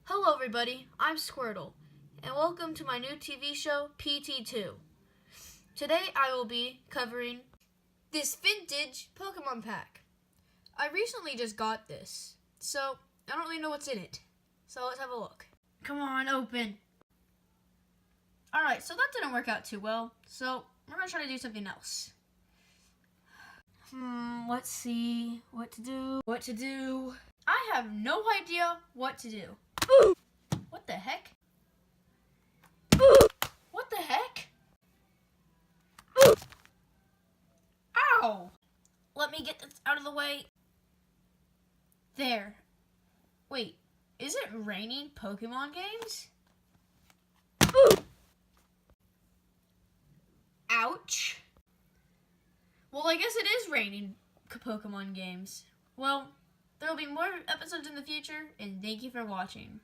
Hello everybody, I'm Squirtle, and welcome to my new TV show, PT2. Today I will be covering this vintage Pokemon pack. I recently just got this, so I don't really know what's in it. So let's have a look. Come on, open. Alright, so that didn't work out too well, so we're going to try to do something else. Let's see what to do. I have no idea what to do. What the heck? What the heck? Ow! Let me get this out of the way. There. Wait, is it raining Pokemon games? Ouch. Well, I guess it is raining Pokemon games. Well, there will be more episodes in the future, and thank you for watching.